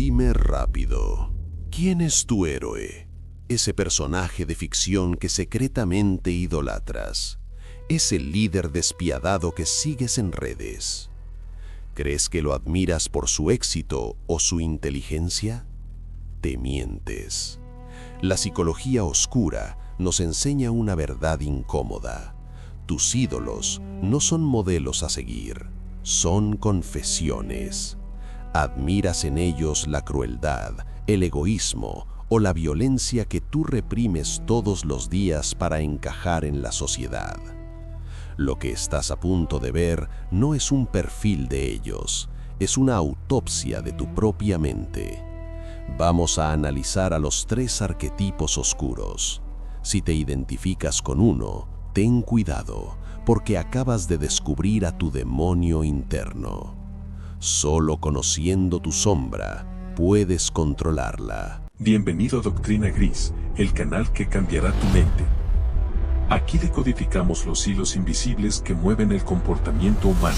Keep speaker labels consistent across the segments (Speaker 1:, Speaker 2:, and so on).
Speaker 1: Dime rápido, ¿quién es tu héroe? Ese personaje de ficción que secretamente idolatras. Ese líder despiadado que sigues en redes. ¿Crees que lo admiras por su éxito o su inteligencia? Te mientes. La psicología oscura nos enseña una verdad incómoda. Tus ídolos no son modelos a seguir, son confesiones. Admiras en ellos la crueldad, el egoísmo o la violencia que tú reprimes todos los días para encajar en la sociedad. Lo que estás a punto de ver no es un perfil de ellos, es una autopsia de tu propia mente. Vamos a analizar a los 3 arquetipos oscuros. Si te identificas con uno, ten cuidado, porque acabas de descubrir a tu demonio interno. Solo conociendo tu sombra, puedes controlarla.
Speaker 2: Bienvenido a Doctrina Gris, el canal que cambiará tu mente. Aquí decodificamos los hilos invisibles que mueven el comportamiento humano.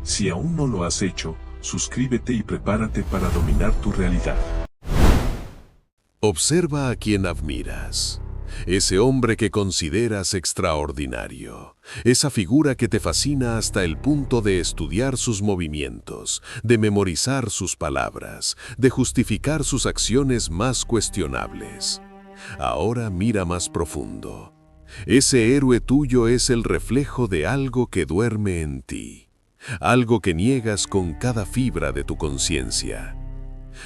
Speaker 2: Si aún no lo has hecho, suscríbete y prepárate para dominar tu realidad.
Speaker 1: Observa a quien admiras. Ese hombre que consideras extraordinario. Esa figura que te fascina hasta el punto de estudiar sus movimientos, de memorizar sus palabras, de justificar sus acciones más cuestionables. Ahora mira más profundo. Ese héroe tuyo es el reflejo de algo que duerme en ti. Algo que niegas con cada fibra de tu conciencia.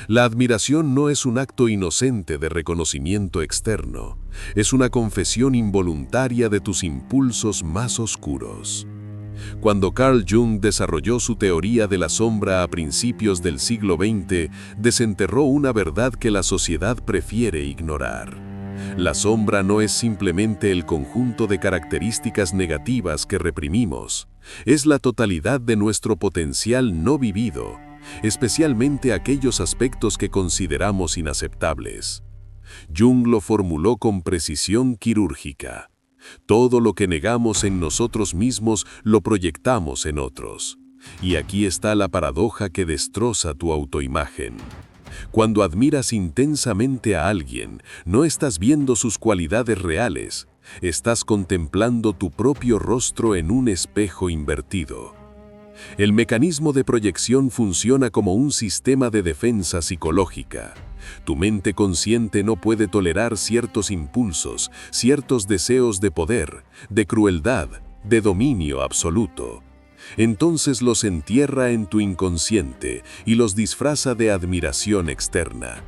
Speaker 1: La admiración no es un acto inocente de reconocimiento externo, es una confesión involuntaria de tus impulsos más oscuros. Cuando Carl Jung desarrolló su teoría de la sombra a principios del siglo XX, desenterró una verdad que la sociedad prefiere ignorar. La sombra no es simplemente el conjunto de características negativas que reprimimos, es la totalidad de nuestro potencial no vivido, especialmente aquellos aspectos que consideramos inaceptables. Jung lo formuló con precisión quirúrgica. Todo lo que negamos en nosotros mismos lo proyectamos en otros. Y aquí está la paradoja que destroza tu autoimagen. Cuando admiras intensamente a alguien, no estás viendo sus cualidades reales, estás contemplando tu propio rostro en un espejo invertido. El mecanismo de proyección funciona como un sistema de defensa psicológica. Tu mente consciente no puede tolerar ciertos impulsos, ciertos deseos de poder, de crueldad, de dominio absoluto. Entonces los entierra en tu inconsciente y los disfraza de admiración externa.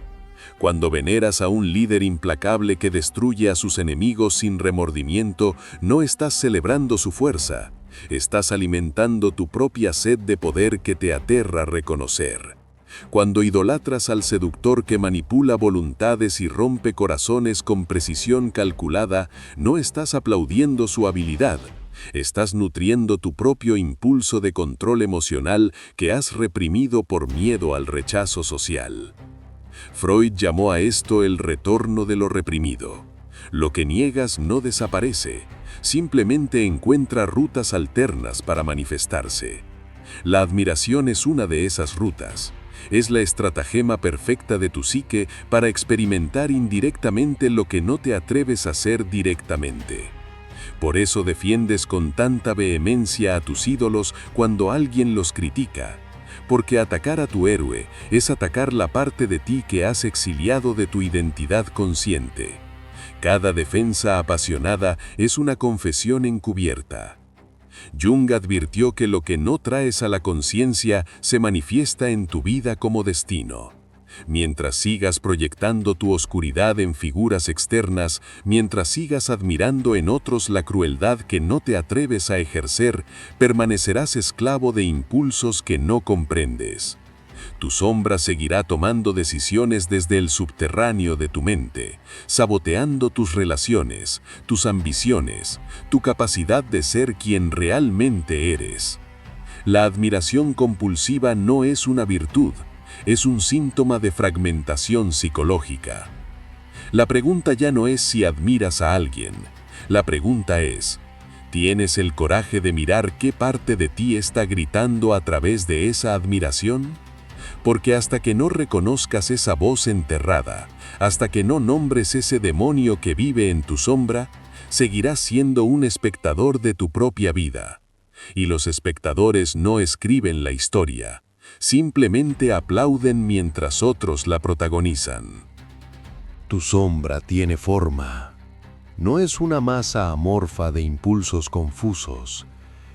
Speaker 1: Cuando veneras a un líder implacable que destruye a sus enemigos sin remordimiento, no estás celebrando su fuerza. Estás alimentando tu propia sed de poder que te aterra reconocer. Cuando idolatras al seductor que manipula voluntades y rompe corazones con precisión calculada, no estás aplaudiendo su habilidad. Estás nutriendo tu propio impulso de control emocional que has reprimido por miedo al rechazo social. Freud llamó a esto el retorno de lo reprimido. Lo que niegas no desaparece, simplemente encuentra rutas alternas para manifestarse. La admiración es una de esas rutas. Es la estratagema perfecta de tu psique para experimentar indirectamente lo que no te atreves a hacer directamente. Por eso defiendes con tanta vehemencia a tus ídolos cuando alguien los critica. Porque atacar a tu héroe es atacar la parte de ti que has exiliado de tu identidad consciente. Cada defensa apasionada es una confesión encubierta. Jung advirtió que lo que no traes a la conciencia se manifiesta en tu vida como destino. Mientras sigas proyectando tu oscuridad en figuras externas, mientras sigas admirando en otros la crueldad que no te atreves a ejercer, permanecerás esclavo de impulsos que no comprendes. Tu sombra seguirá tomando decisiones desde el subterráneo de tu mente, saboteando tus relaciones, tus ambiciones, tu capacidad de ser quien realmente eres. La admiración compulsiva no es una virtud, es un síntoma de fragmentación psicológica. La pregunta ya no es si admiras a alguien, la pregunta es, ¿tienes el coraje de mirar qué parte de ti está gritando a través de esa admiración? Porque hasta que no reconozcas esa voz enterrada, hasta que no nombres ese demonio que vive en tu sombra, seguirás siendo un espectador de tu propia vida. Y los espectadores no escriben la historia, simplemente aplauden mientras otros la protagonizan.
Speaker 3: Tu sombra tiene forma. No es una masa amorfa de impulsos confusos.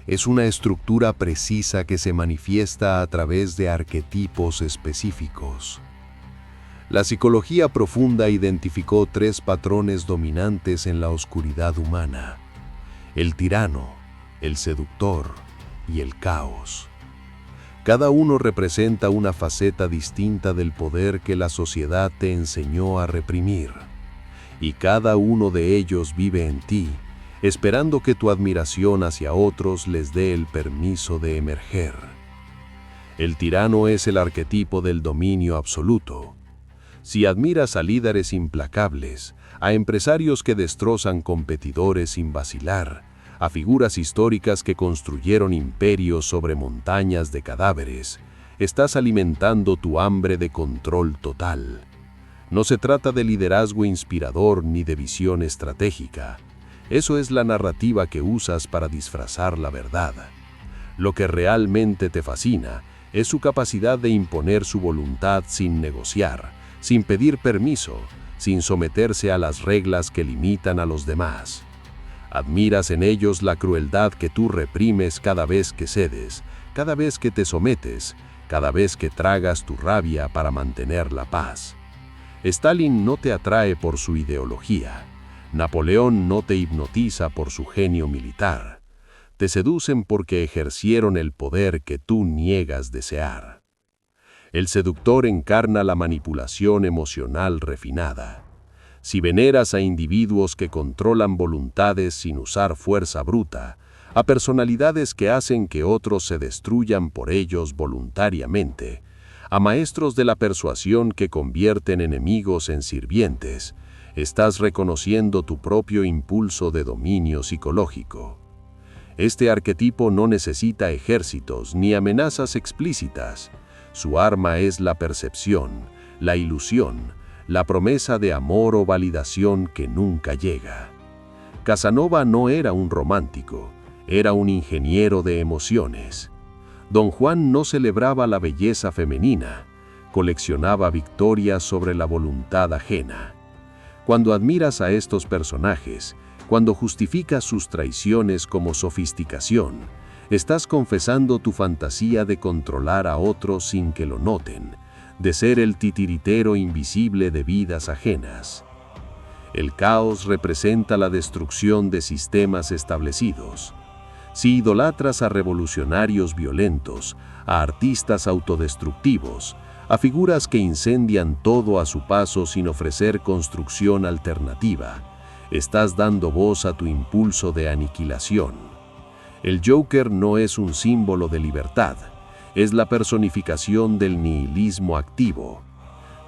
Speaker 3: Es una estructura precisa que se manifiesta a través de arquetipos específicos. La psicología profunda identificó 3 patrones dominantes en la oscuridad humana: el tirano, el seductor y el caos. Cada uno representa una faceta distinta del poder que la sociedad te enseñó a reprimir. Y cada uno de ellos vive en ti, esperando que tu admiración hacia otros les dé el permiso de emerger. El tirano es el arquetipo del dominio absoluto. Si admiras a líderes implacables, a empresarios que destrozan competidores sin vacilar, a figuras históricas que construyeron imperios sobre montañas de cadáveres, estás alimentando tu hambre de control total. No se trata de liderazgo inspirador ni de visión estratégica. Eso es la narrativa que usas para disfrazar la verdad. Lo que realmente te fascina es su capacidad de imponer su voluntad sin negociar, sin pedir permiso, sin someterse a las reglas que limitan a los demás. Admiras en ellos la crueldad que tú reprimes cada vez que cedes, cada vez que te sometes, cada vez que tragas tu rabia para mantener la paz. Stalin no te atrae por su ideología. Napoleón no te hipnotiza por su genio militar. Te seducen porque ejercieron el poder que tú niegas desear. El seductor encarna la manipulación emocional refinada. Si veneras a individuos que controlan voluntades sin usar fuerza bruta, a personalidades que hacen que otros se destruyan por ellos voluntariamente, a maestros de la persuasión que convierten enemigos en sirvientes, estás reconociendo tu propio impulso de dominio psicológico. Este arquetipo no necesita ejércitos ni amenazas explícitas. Su arma es la percepción, la ilusión, la promesa de amor o validación que nunca llega. Casanova no era un romántico, era un ingeniero de emociones. Don Juan no celebraba la belleza femenina, coleccionaba victorias sobre la voluntad ajena. Cuando admiras a estos personajes, cuando justificas sus traiciones como sofisticación, estás confesando tu fantasía de controlar a otros sin que lo noten, de ser el titiritero invisible de vidas ajenas. El caos representa la destrucción de sistemas establecidos. Si idolatras a revolucionarios violentos, a artistas autodestructivos, a figuras que incendian todo a su paso sin ofrecer construcción alternativa, estás dando voz a tu impulso de aniquilación. El Joker no es un símbolo de libertad, es la personificación del nihilismo activo.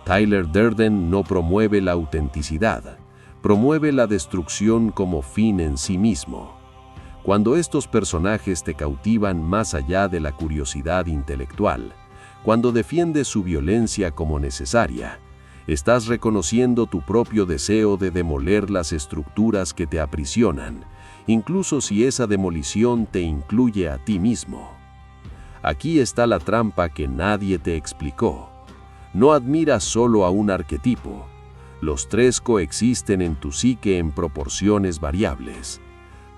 Speaker 3: Tyler Durden no promueve la autenticidad, promueve la destrucción como fin en sí mismo. Cuando estos personajes te cautivan más allá de la curiosidad intelectual, cuando defiendes su violencia como necesaria, estás reconociendo tu propio deseo de demoler las estructuras que te aprisionan, incluso si esa demolición te incluye a ti mismo. Aquí está la trampa que nadie te explicó. No admiras solo a un arquetipo. Los 3 coexisten en tu psique en proporciones variables.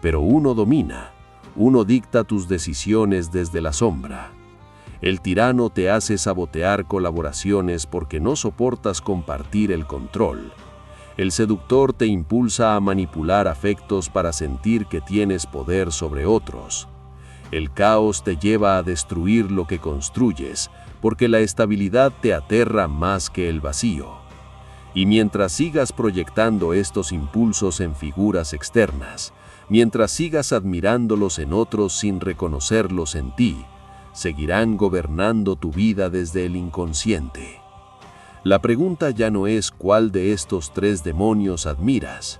Speaker 3: Pero uno domina, uno dicta tus decisiones desde la sombra. El tirano te hace sabotear colaboraciones porque no soportas compartir el control. El seductor te impulsa a manipular afectos para sentir que tienes poder sobre otros. El caos te lleva a destruir lo que construyes, porque la estabilidad te aterra más que el vacío. Y mientras sigas proyectando estos impulsos en figuras externas, mientras sigas admirándolos en otros sin reconocerlos en ti, seguirán gobernando tu vida desde el inconsciente. La pregunta ya no es cuál de estos 3 demonios admiras.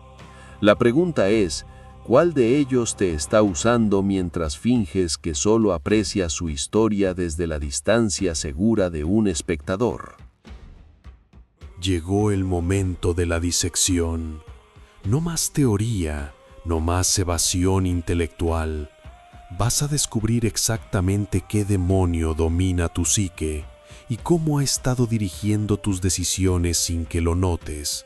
Speaker 3: La pregunta es, ¿Cuál de ellos te está usando mientras finges que solo aprecias su historia desde la distancia segura de un espectador?
Speaker 1: Llegó el momento de la disección. No más teoría, no más evasión intelectual. Vas a descubrir exactamente qué demonio domina tu psique y cómo ha estado dirigiendo tus decisiones sin que lo notes.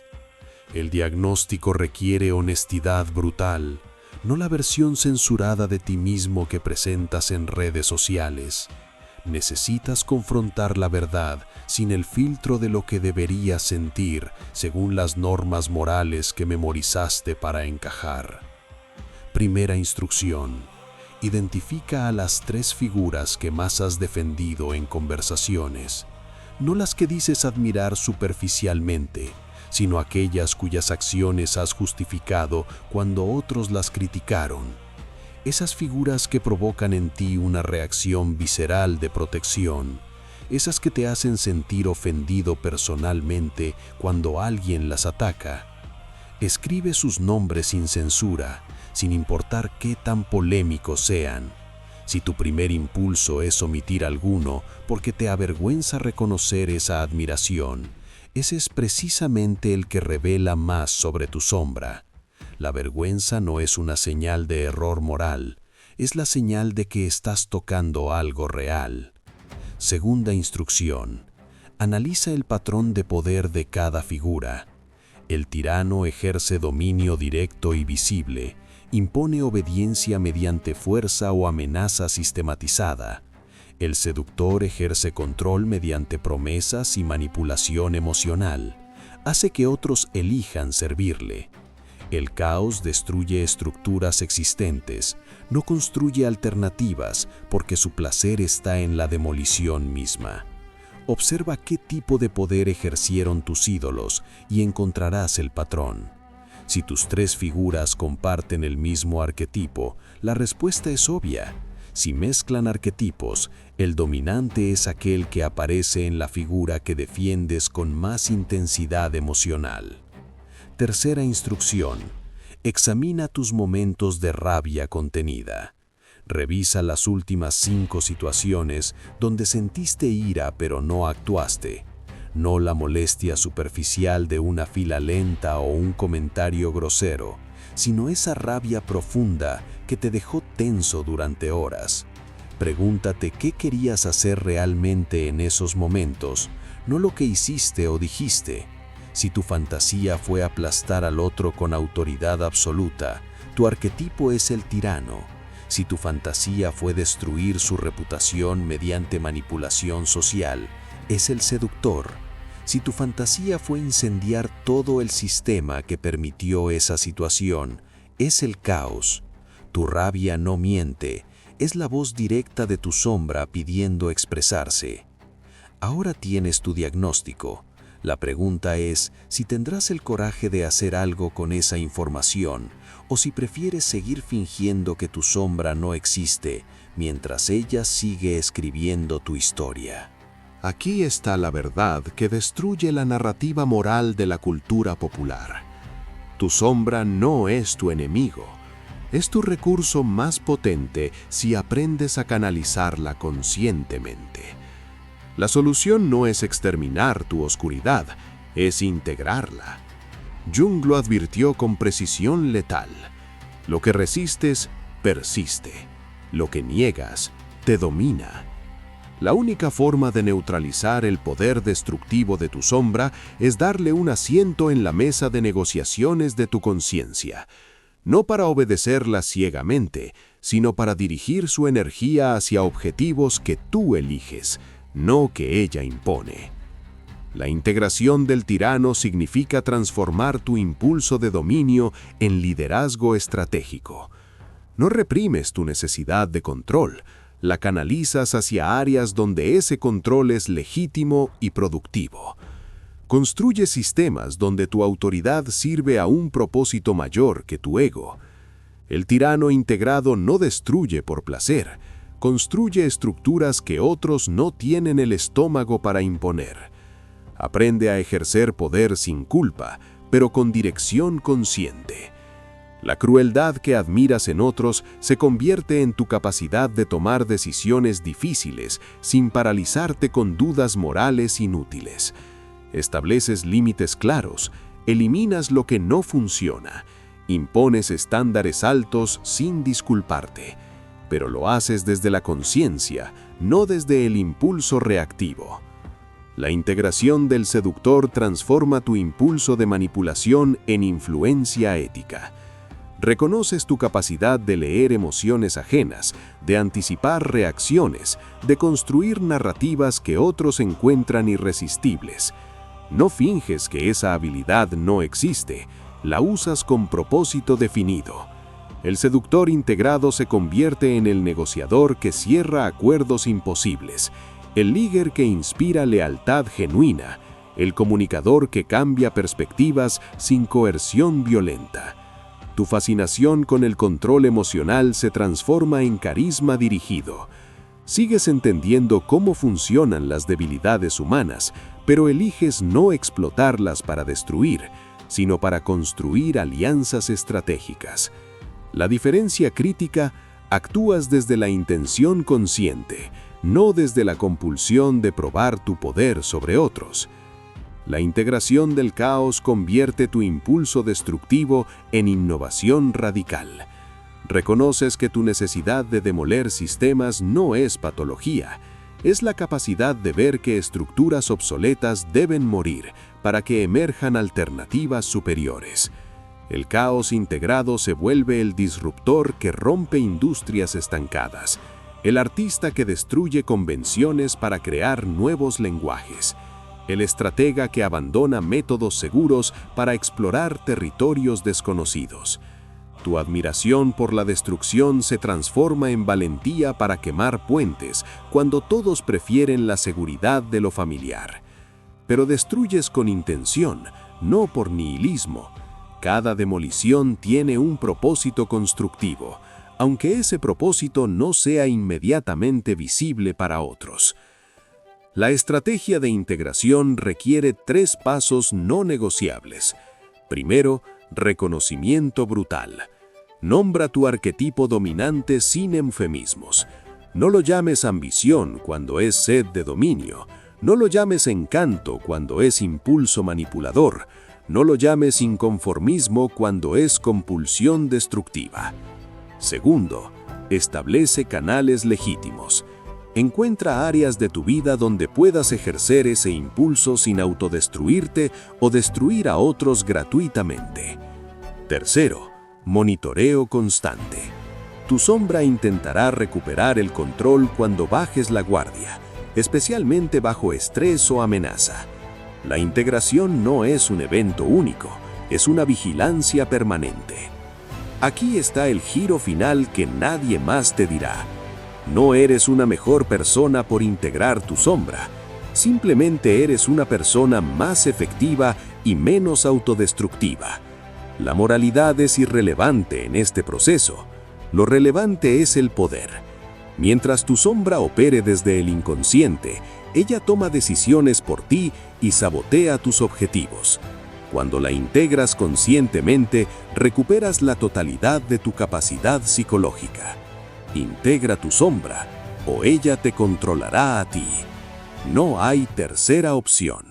Speaker 1: El diagnóstico requiere honestidad brutal, no la versión censurada de ti mismo que presentas en redes sociales. Necesitas confrontar la verdad sin el filtro de lo que deberías sentir según las normas morales que memorizaste para encajar. Primera instrucción: identifica a las 3 figuras que más has defendido en conversaciones, no las que dices admirar superficialmente, sino aquellas cuyas acciones has justificado cuando otros las criticaron. Esas figuras que provocan en ti una reacción visceral de protección, esas que te hacen sentir ofendido personalmente cuando alguien las ataca. Escribe sus nombres sin censura, sin importar qué tan polémicos sean. Si tu primer impulso es omitir alguno porque te avergüenza reconocer esa admiración, ese es precisamente el que revela más sobre tu sombra. La vergüenza no es una señal de error moral, es la señal de que estás tocando algo real. Segunda instrucción: analiza el patrón de poder de cada figura. El tirano ejerce dominio directo y visible, impone obediencia mediante fuerza o amenaza sistematizada. El seductor ejerce control mediante promesas y manipulación emocional. Hace que otros elijan servirle. El caos destruye estructuras existentes, no construye alternativas porque su placer está en la demolición misma. Observa qué tipo de poder ejercieron tus ídolos y encontrarás el patrón. Si tus 3 figuras comparten el mismo arquetipo, la respuesta es obvia. Si mezclan arquetipos, el dominante es aquel que aparece en la figura que defiendes con más intensidad emocional. Tercera instrucción: examina tus momentos de rabia contenida. Revisa las últimas 5 situaciones donde sentiste ira pero no actuaste. No la molestia superficial de una fila lenta o un comentario grosero, sino esa rabia profunda que te dejó tenso durante horas. Pregúntate qué querías hacer realmente en esos momentos, no lo que hiciste o dijiste. Si tu fantasía fue aplastar al otro con autoridad absoluta, tu arquetipo es el tirano. Si tu fantasía fue destruir su reputación mediante manipulación social, es el seductor. Si tu fantasía fue incendiar todo el sistema que permitió esa situación, es el caos. Tu rabia no miente, es la voz directa de tu sombra pidiendo expresarse. Ahora tienes tu diagnóstico. La pregunta es si tendrás el coraje de hacer algo con esa información o si prefieres seguir fingiendo que tu sombra no existe mientras ella sigue escribiendo tu historia. Aquí está la verdad que destruye la narrativa moral de la cultura popular. Tu sombra no es tu enemigo. Es tu recurso más potente si aprendes a canalizarla conscientemente. La solución no es exterminar tu oscuridad, es integrarla. Jung lo advirtió con precisión letal. Lo que resistes, persiste. Lo que niegas, te domina. La única forma de neutralizar el poder destructivo de tu sombra es darle un asiento en la mesa de negociaciones de tu conciencia. No para obedecerla ciegamente, sino para dirigir su energía hacia objetivos que tú eliges, no que ella impone. La integración del tirano significa transformar tu impulso de dominio en liderazgo estratégico. No reprimes tu necesidad de control, la canalizas hacia áreas donde ese control es legítimo y productivo. Construye sistemas donde tu autoridad sirve a un propósito mayor que tu ego. El tirano integrado no destruye por placer, construye estructuras que otros no tienen el estómago para imponer. Aprende a ejercer poder sin culpa, pero con dirección consciente. La crueldad que admiras en otros se convierte en tu capacidad de tomar decisiones difíciles sin paralizarte con dudas morales inútiles. Estableces límites claros, eliminas lo que no funciona, impones estándares altos sin disculparte, pero lo haces desde la conciencia, no desde el impulso reactivo. La integración del seductor transforma tu impulso de manipulación en influencia ética. Reconoces tu capacidad de leer emociones ajenas, de anticipar reacciones, de construir narrativas que otros encuentran irresistibles. No finges que esa habilidad no existe, la usas con propósito definido. El seductor integrado se convierte en el negociador que cierra acuerdos imposibles, el líder que inspira lealtad genuina, el comunicador que cambia perspectivas sin coerción violenta. Tu fascinación con el control emocional se transforma en carisma dirigido. Sigues entendiendo cómo funcionan las debilidades humanas, pero eliges no explotarlas para destruir, sino para construir alianzas estratégicas. La diferencia crítica: actúas desde la intención consciente, no desde la compulsión de probar tu poder sobre otros. La integración del caos convierte tu impulso destructivo en innovación radical. Reconoces que tu necesidad de demoler sistemas no es patología, es la capacidad de ver que estructuras obsoletas deben morir para que emerjan alternativas superiores. El caos integrado se vuelve el disruptor que rompe industrias estancadas, el artista que destruye convenciones para crear nuevos lenguajes, el estratega que abandona métodos seguros para explorar territorios desconocidos. Tu admiración por la destrucción se transforma en valentía para quemar puentes cuando todos prefieren la seguridad de lo familiar. Pero destruyes con intención, no por nihilismo. Cada demolición tiene un propósito constructivo, aunque ese propósito no sea inmediatamente visible para otros. La estrategia de integración requiere 3 pasos no negociables. Primero, reconocimiento brutal. Nombra tu arquetipo dominante sin eufemismos. No lo llames ambición cuando es sed de dominio. No lo llames encanto cuando es impulso manipulador. No lo llames inconformismo cuando es compulsión destructiva. Segundo, establece canales legítimos. Encuentra áreas de tu vida donde puedas ejercer ese impulso sin autodestruirte o destruir a otros gratuitamente. Tercero, monitoreo constante. Tu sombra intentará recuperar el control cuando bajes la guardia, especialmente bajo estrés o amenaza. La integración no es un evento único, es una vigilancia permanente. Aquí está el giro final que nadie más te dirá. No eres una mejor persona por integrar tu sombra. Simplemente eres una persona más efectiva y menos autodestructiva. La moralidad es irrelevante en este proceso. Lo relevante es el poder. Mientras tu sombra opere desde el inconsciente, ella toma decisiones por ti y sabotea tus objetivos. Cuando la integras conscientemente, recuperas la totalidad de tu capacidad psicológica. Integra tu sombra, o ella te controlará a ti. No hay tercera opción.